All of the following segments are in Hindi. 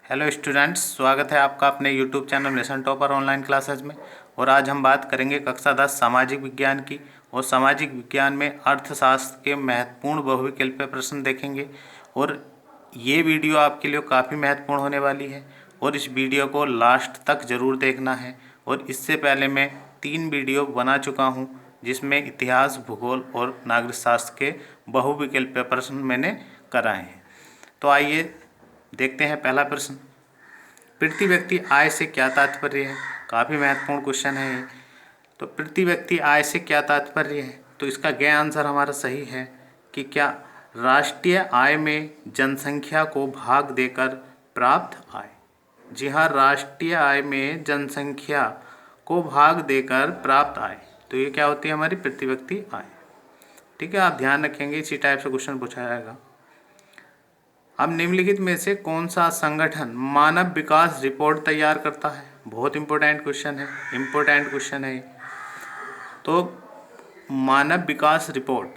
हेलो स्टूडेंट्स, स्वागत है आपका अपने YouTube channel lesson topper online classes में। और आज हम बात करेंगे कक्षा 10 सामाजिक विज्ञान की। और सामाजिक विज्ञान में अर्थशास्त्र के महत्वपूर्ण बहुविकल्पीय प्रश्न देखेंगे। और ये वीडियो आपके लिए काफ़ी महत्वपूर्ण होने वाली है और इस वीडियो को लास्ट तक ज़रूर देखना है। और इससे पहले मैं 3 वीडियो बना चुका हूँ जिसमें इतिहास, भूगोल और नागरिक शास्त्र के बहुविकल्पीय प्रश्न मैंने कराए हैं। तो आइए देखते हैं पहला प्रश्न। प्रति व्यक्ति आय से क्या तात्पर्य है? काफ़ी महत्वपूर्ण क्वेश्चन है ये। तो प्रति व्यक्ति आय से क्या तात्पर्य है? तो इसका गै आंसर हमारा सही है कि क्या राष्ट्रीय आय में जनसंख्या को भाग देकर प्राप्त आय। जी हाँ, राष्ट्रीय आय में जनसंख्या को भाग देकर प्राप्त आय। तो ये क्या होती है? हमारी प्रति व्यक्ति आय। ठीक है, आप ध्यान रखेंगे, इसी टाइप से क्वेश्चन पूछा जाएगा। अब निम्नलिखित में से कौन सा संगठन मानव विकास रिपोर्ट तैयार करता है? बहुत इंपॉर्टेंट क्वेश्चन है। तो मानव विकास रिपोर्ट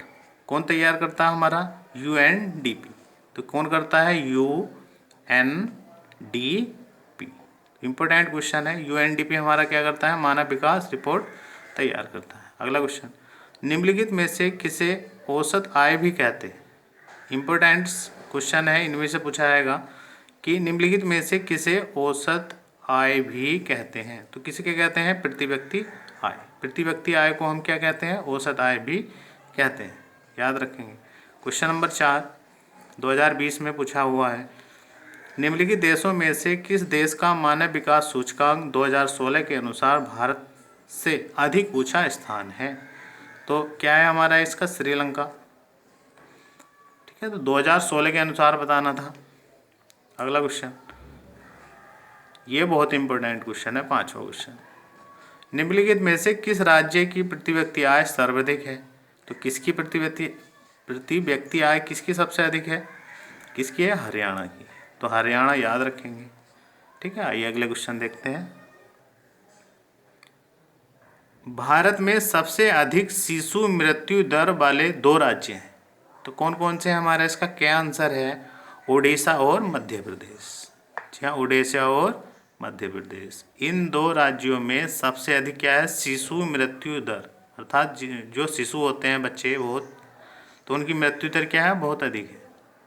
कौन तैयार करता है? हमारा यूएनडीपी। तो कौन करता है? यूएनडीपी। इंपॉर्टेंट क्वेश्चन है। यूएनडीपी हमारा क्या करता है? मानव विकास रिपोर्ट तैयार करता है। अगला क्वेश्चन, निम्नलिखित में से किसे औसत आय भी कहते हैं? इम्पोर्टेंट क्वेश्चन है, इनमें से पूछा जाएगा कि निम्नलिखित में से किसे औसत आय भी कहते हैं। तो किसे क्या कहते हैं? प्रति व्यक्ति आय। प्रति व्यक्ति आय को हम क्या कहते हैं? औसत आय भी कहते हैं। याद रखेंगे। क्वेश्चन नंबर 4 2020 में पूछा हुआ है, निम्नलिखित देशों में से किस देश का मानव विकास सूचकांक 2016 के अनुसार भारत से अधिक ऊंचा स्थान है? तो क्या है हमारा इसका? श्रीलंका। ठीक है, तो 2016 के अनुसार बताना था। अगला क्वेश्चन, ये बहुत इंपॉर्टेंट क्वेश्चन है, 5वां क्वेश्चन, निम्नलिखित में से किस राज्य की प्रति व्यक्ति आय सर्वाधिक है? तो किसकी प्रति व्यक्ति आय किसकी सबसे अधिक है? किसकी है? हरियाणा की। तो हरियाणा याद रखेंगे। ठीक है, आइए अगले क्वेश्चन देखते हैं। भारत में सबसे अधिक शिशु मृत्यु दर वाले 2 राज्य हैं। तो कौन कौन से हमारा? इसका क्या आंसर है? उड़ीसा और मध्य प्रदेश। जी हाँ, उड़ीसा और मध्य प्रदेश, इन 2 राज्यों में सबसे अधिक क्या है? शिशु मृत्यु दर, अर्थात जो शिशु होते हैं बच्चे, वो तो उनकी मृत्यु दर क्या है? बहुत अधिक है।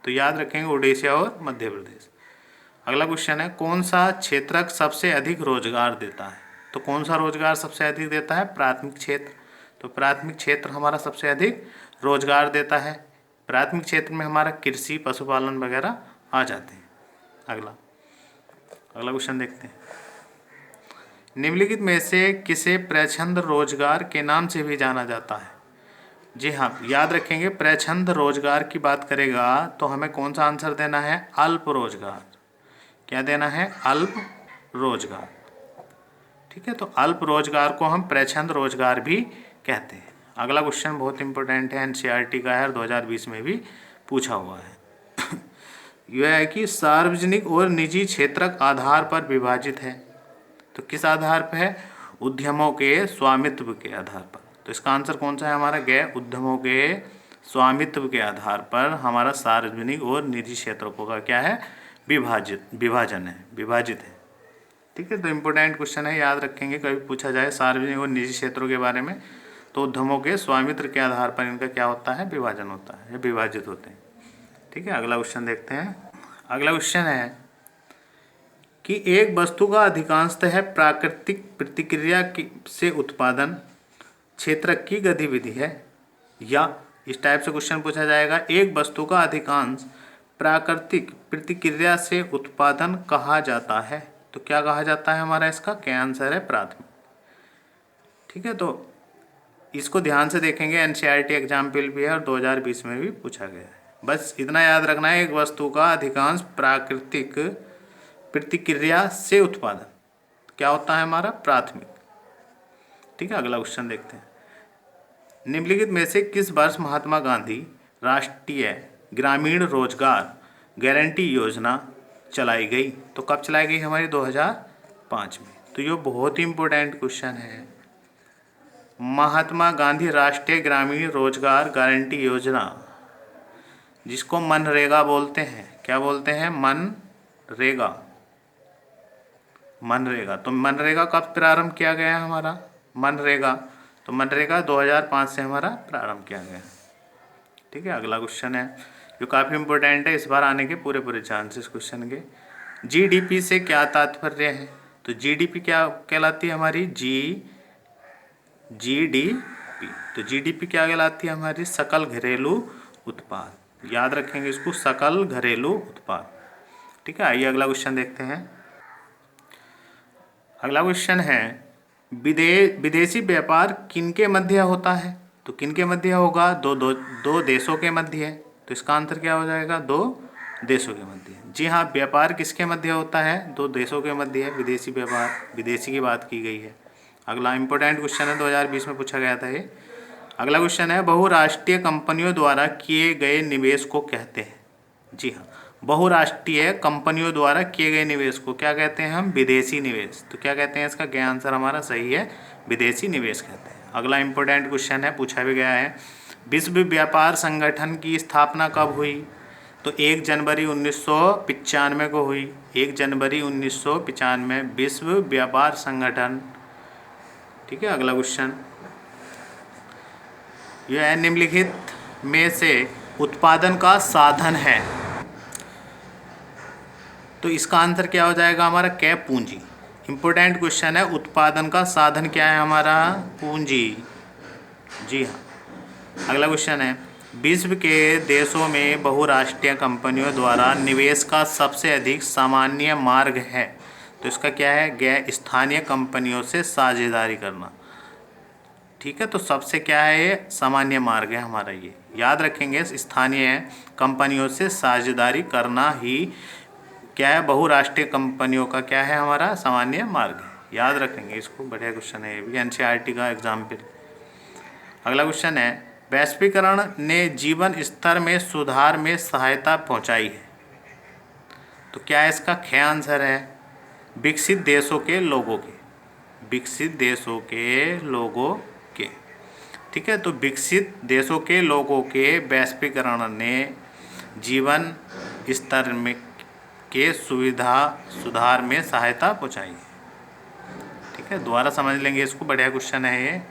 तो याद रखेंगे उड़ीसा और मध्य प्रदेश। अगला क्वेश्चन है, कौन सा क्षेत्रक सबसे अधिक रोजगार देता है? तो कौन सा रोजगार सबसे अधिक देता है? प्राथमिक क्षेत्र। तो प्राथमिक क्षेत्र हमारा सबसे अधिक रोजगार देता है। प्राथमिक क्षेत्र में हमारा कृषि, पशुपालन वगैरह आ जाते हैं। अगला क्वेश्चन देखते हैं, निम्नलिखित में से किसे प्रच्छंद रोजगार के नाम से भी जाना जाता है? जी हाँ, याद रखेंगे, प्रच्छंद रोजगार की बात करेगा तो हमें कौन सा आंसर देना है? अल्प रोजगार। क्या देना है? अल्प रोजगार। ठीक है, तो अल्प रोजगार को हम प्रच्छंद रोजगार भी कहते हैं। अगला क्वेश्चन बहुत इंपॉर्टेंट है, एनसीईआरटी का है और 2020 में भी पूछा हुआ है। यह है कि सार्वजनिक और निजी क्षेत्रक आधार पर विभाजित है। तो किस आधार पर है? उद्यमों के स्वामित्व के आधार पर। तो इसका आंसर कौन सा है हमारा? गैर उद्यमों के स्वामित्व के आधार पर हमारा सार्वजनिक और निजी क्षेत्रों का क्या है? विभाजित है। ठीक है, तो इम्पोर्टेंट क्वेश्चन है, याद रखेंगे। कभी पूछा जाए सार्वजनिक और निजी क्षेत्रों के बारे में तो उद्यमों के स्वामित्व के आधार पर इनका क्या होता है? विभाजन होता है, विभाजित होते हैं। ठीक है, अगला क्वेश्चन देखते हैं। अगला क्वेश्चन है कि एक वस्तु का अधिकांशतः प्राकृतिक प्रतिक्रिया से उत्पादन क्षेत्रक की गतिविधि है, या इस टाइप से क्वेश्चन पूछा जाएगा, एक वस्तु का अधिकांश प्राकृतिक प्रतिक्रिया से उत्पादन कहा जाता है। तो क्या कहा जाता है हमारा? इसका क्या आंसर है? प्राथमिक। ठीक है, तो इसको ध्यान से देखेंगे, एनसीईआरटी एग्जाम्पल भी है और 2020 में भी पूछा गया है। बस इतना याद रखना है, एक वस्तु का अधिकांश प्राकृतिक प्रतिक्रिया से उत्पादन क्या होता है हमारा? प्राथमिक। ठीक है, अगला क्वेश्चन देखते हैं, निम्नलिखित में से किस वर्ष महात्मा गांधी राष्ट्रीय ग्रामीण रोजगार गारंटी योजना चलाई गई? तो कब चलाई गई हमारी? 2005 में। तो ये बहुत ही इंपॉर्टेंट क्वेश्चन है। महात्मा गांधी राष्ट्रीय ग्रामीण रोजगार गारंटी योजना, जिसको मनरेगा बोलते हैं। क्या बोलते हैं? मनरेगा। मनरेगा। तो मनरेगा कब प्रारंभ किया गया है हमारा? मनरेगा, तो मनरेगा 2005 से हमारा प्रारंभ किया गया है। ठीक है, अगला क्वेश्चन है जो काफ़ी इंपॉर्टेंट है, इस बार आने के पूरे चांसेस क्वेश्चन के। जीडीपी से क्या तात्पर्य है? तो जीडीपी क्या कहलाती है हमारी? जीडीपी। तो जीडीपी क्या कहलाती है हमारी? सकल घरेलू उत्पाद। याद रखेंगे इसको, सकल घरेलू उत्पाद। ठीक है, आइए अगला क्वेश्चन देखते हैं। अगला क्वेश्चन है विदेशी व्यापार किनके मध्य होता है? तो किनके मध्य होगा? दो देशों के मध्य। तो इसका आंसर क्या हो जाएगा? दो देशों के मध्य। जी हाँ, व्यापार किसके मध्य होता है? दो देशों के मध्य है विदेशी व्यापार, विदेशी की बात की गई है। अगला इंपॉर्टेंट क्वेश्चन है, 2020 में पूछा गया था ये। अगला क्वेश्चन है बहुराष्ट्रीय कंपनियों द्वारा किए गए निवेश को कहते हैं? जी हाँ, बहुराष्ट्रीय कंपनियों द्वारा किए गए निवेश को क्या कहते हैं हम? विदेशी निवेश। तो क्या कहते हैं? इसका क्या आंसर हमारा सही है? विदेशी निवेश कहते हैं। अगला इंपॉर्टेंट क्वेश्चन है, पूछा भी गया है, विश्व व्यापार संगठन की स्थापना कब हुई? तो 1 जनवरी 1995 को हुई। 1 जनवरी 1995 विश्व व्यापार संगठन। ठीक है, अगला क्वेश्चन, यह निम्नलिखित में से उत्पादन का साधन है? तो इसका आंसर क्या हो जाएगा हमारा? क्या? पूंजी। इंपॉर्टेंट क्वेश्चन है, उत्पादन का साधन क्या है हमारा? पूंजी। जी हाँ। अगला क्वेश्चन है विश्व के देशों में बहुराष्ट्रीय कंपनियों द्वारा निवेश का सबसे अधिक सामान्य मार्ग है? तो इसका क्या है? गैर स्थानीय कंपनियों से साझेदारी करना। ठीक है, तो सबसे क्या है? ये सामान्य मार्ग है हमारा। ये याद रखेंगे, स्थानीय कंपनियों से साझेदारी करना ही क्या है? बहुराष्ट्रीय कंपनियों का क्या है? हमारा सामान्य मार्ग है। याद रखेंगे इसको, बढ़िया क्वेश्चन है ये भी, एनसीईआरटी का एग्जाम्पल। अगला क्वेश्चन है वैश्वीकरण ने जीवन स्तर में सुधार में सहायता पहुंचाई है? तो क्या है इसका? ख आंसर है विकसित देशों के लोगों के। विकसित देशों के लोगों के। ठीक है, तो विकसित देशों के लोगों के वैश्वीकरण ने जीवन स्तर में के सुविधा सुधार में सहायता पहुंचाई है। ठीक है, दोबारा समझ लेंगे इसको, बढ़िया क्वेश्चन है ये।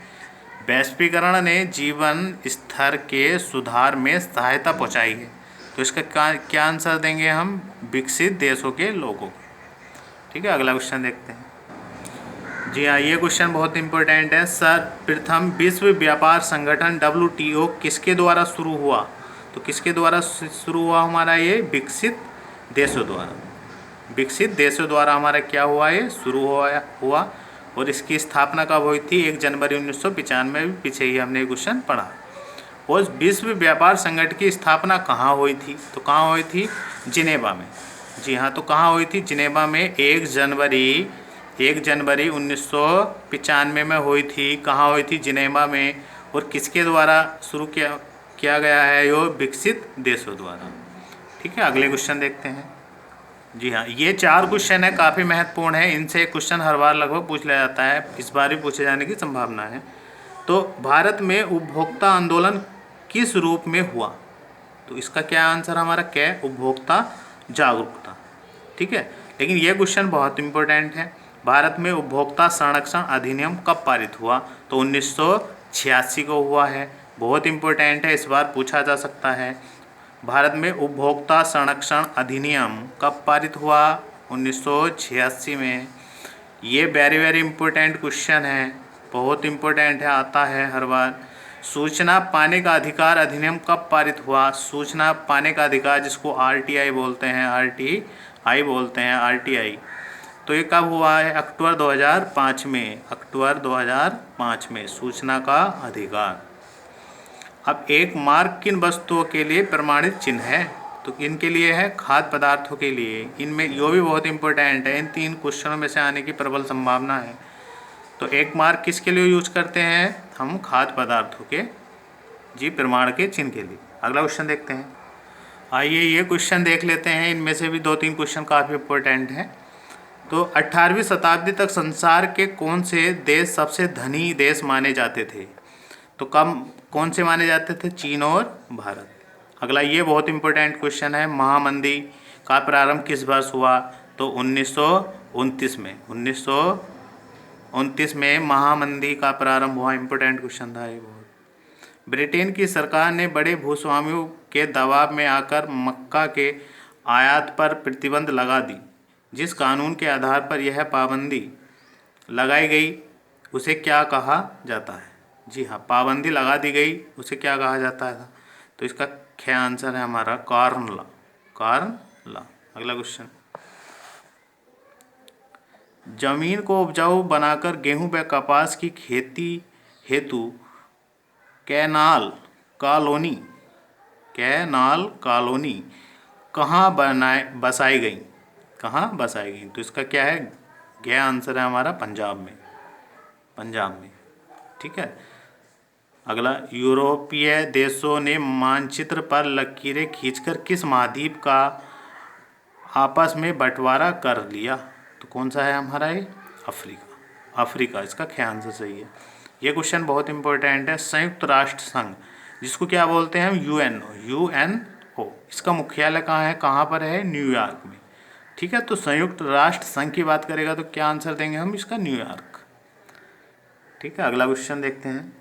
वैश्वीकरण ने जीवन स्तर के सुधार में सहायता पहुंचाई है, तो इसका क्या आंसर देंगे हम? विकसित देशों के लोगों को। ठीक है, अगला क्वेश्चन देखते हैं। जी हाँ, ये क्वेश्चन बहुत इंपॉर्टेंट है। सर्वप्रथम विश्व व्यापार संगठन WTO किसके द्वारा शुरू हुआ? तो किसके द्वारा शुरू हुआ हमारा? ये विकसित देशों द्वारा। विकसित देशों द्वारा हमारा क्या हुआ? ये शुरू हुआ। और इसकी स्थापना कब हुई थी? 1 जनवरी 1995 में। पीछे ही हमने क्वेश्चन पढ़ा। और विश्व व्यापार संगठन की स्थापना कहाँ हुई थी? तो कहाँ हुई थी? जिनेवा में। जी हाँ, तो कहाँ हुई थी? जिनेवा में 1 जनवरी 1995 में हुई थी। कहाँ हुई थी? जिनेवा में। और किसके द्वारा शुरू किया गया है? यो विकसित देशों द्वारा। ठीक है, अगले क्वेश्चन देखते हैं। जी हाँ, ये 4 क्वेश्चन है, काफ़ी महत्वपूर्ण है। इनसे क्वेश्चन हर बार लगभग पूछ लिया जाता है, इस बार भी पूछे जाने की संभावना है। तो भारत में उपभोक्ता आंदोलन किस रूप में हुआ? तो इसका क्या आंसर हमारा? क्या? उपभोक्ता जागरूकता। ठीक है, लेकिन ये क्वेश्चन बहुत इंपॉर्टेंट है। भारत में उपभोक्ता संरक्षण अधिनियम कब पारित हुआ? तो 1986 को हुआ है। बहुत इंपॉर्टेंट है, इस बार पूछा जा सकता है। भारत में उपभोक्ता संरक्षण अधिनियम कब पारित हुआ? 1986 में। ये वेरी इंपॉर्टेंट क्वेश्चन है, बहुत इंपॉर्टेंट है, आता है हर बार। सूचना पाने का अधिकार अधिनियम कब पारित हुआ? सूचना पाने का अधिकार, जिसको RTI बोलते हैं, RTI बोलते हैं, RTI। तो ये कब हुआ है? अक्टूबर 2005 में। अक्टूबर 2005 में सूचना का अधिकार। अब एक मार्क किन वस्तुओं के लिए प्रमाणित चिन्ह है? तो इनके लिए है खाद्य पदार्थों के लिए। इनमें यो भी बहुत इंपॉर्टेंट है, इन 3 क्वेश्चनों में से आने की प्रबल संभावना है। तो एक मार्क किसके लिए यूज करते हैं हम? खाद्य पदार्थों के जी प्रमाण के चिन्ह के लिए। अगला क्वेश्चन देखते हैं। आइए ये क्वेश्चन देख लेते हैं, इनमें से भी 2-3 क्वेश्चन काफ़ी इंपॉर्टेंट हैं। तो 18वीं शताब्दी तक संसार के कौन से देश सबसे धनी देश माने जाते थे? तो कौन से माने जाते थे? चीन और भारत। अगला ये बहुत इंपॉर्टेंट क्वेश्चन है, महामंदी का प्रारंभ किस वर्ष हुआ? तो तो 1929 में 1929 में महामंदी का प्रारंभ हुआ। इम्पोर्टेंट क्वेश्चन था ये बहुत। ब्रिटेन की सरकार ने बड़े भूस्वामियों के दबाव में आकर मक्का के आयात पर प्रतिबंध लगा दी। जिस कानून के आधार पर यह पाबंदी लगाई गई उसे क्या कहा जाता है? जी हाँ, पाबंदी लगा दी गई, उसे क्या कहा जाता है? तो इसका क्या आंसर है हमारा? Corn law. Corn law. अगला क्वेश्चन, जमीन को उपजाऊ बनाकर गेहूं व कपास की खेती हेतु कैनाल कॉलोनी कहाँ बसाई गई? कहाँ बसाई गई? तो इसका क्या है? क्या आंसर है हमारा? पंजाब में। पंजाब में, ठीक है। अगला, यूरोपीय देशों ने मानचित्र पर लकीरें खींचकर किस महाद्वीप का आपस में बंटवारा कर लिया? तो कौन सा है हमारा ये? अफ्रीका। अफ्रीका, इसका क्या आंसर सही है? ये क्वेश्चन बहुत इंपॉर्टेंट है। संयुक्त राष्ट्र संघ, जिसको क्या बोलते हैं हम? यूएनओ। इसका मुख्यालय कहाँ है? कहाँ पर है? न्यूयॉर्क में, ठीक है। तो संयुक्त राष्ट्र संघ की बात करेगा तो क्या आंसर देंगे हम इसका? न्यूयॉर्क, ठीक है। अगला क्वेश्चन देखते हैं,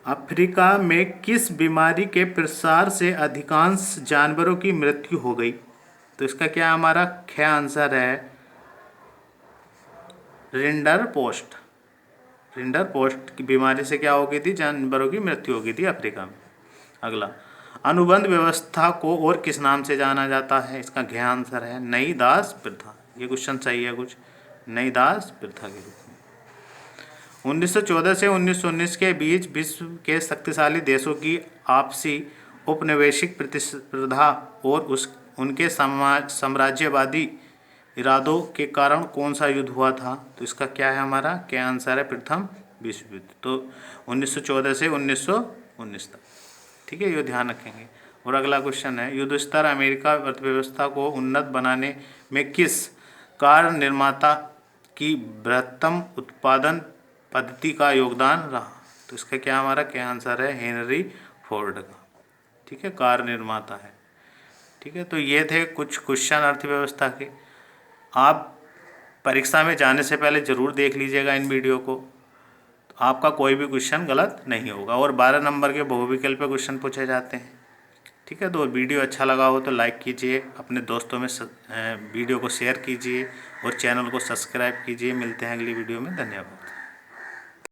अफ्रीका में किस बीमारी के प्रसार से अधिकांश जानवरों की मृत्यु हो गई? तो इसका क्या हमारा क्या आंसर है? रिंडरपोस्ट। रिंडरपोस्ट की बीमारी से क्या हो गई थी? जानवरों की मृत्यु हो गई थी अफ्रीका में। अगला, अनुबंध व्यवस्था को और किस नाम से जाना जाता है? इसका क्या आंसर है? नई दास प्रथा। ये क्वेश्चन सही है कुछ? नई दास प्रथा के रूप में। 1914 से 1919 के बीच विश्व के शक्तिशाली देशों की आपसी उपनिवेशिक प्रतिस्पर्धा और उनके साम्राज्यवादी इरादों के कारण कौन सा युद्ध हुआ था? तो इसका क्या है हमारा? क्या आंसर है? प्रथम विश्व युद्ध। तो 1914 से 1919 तक, ठीक है, ये ध्यान रखेंगे। और अगला क्वेश्चन है, युद्ध स्तर अमेरिका अर्थव्यवस्था को उन्नत बनाने में किस कार निर्माता की बृहत्तम उत्पादन पद्धति का योगदान रहा? तो इसका क्या हमारा क्या आंसर है? हेनरी फोर्ड का, ठीक है, कार निर्माता है, ठीक है। तो ये थे कुछ क्वेश्चन अर्थव्यवस्था के। आप परीक्षा में जाने से पहले ज़रूर देख लीजिएगा इन वीडियो को, तो आपका कोई भी क्वेश्चन गलत नहीं होगा। और 12 नंबर के बहुविकल्प पे क्वेश्चन पूछे जाते हैं, ठीक है। तो वीडियो अच्छा लगा हो तो लाइक कीजिए, अपने दोस्तों में वीडियो को शेयर कीजिए और चैनल को सब्सक्राइब कीजिए। मिलते हैं अगली वीडियो में। धन्यवाद।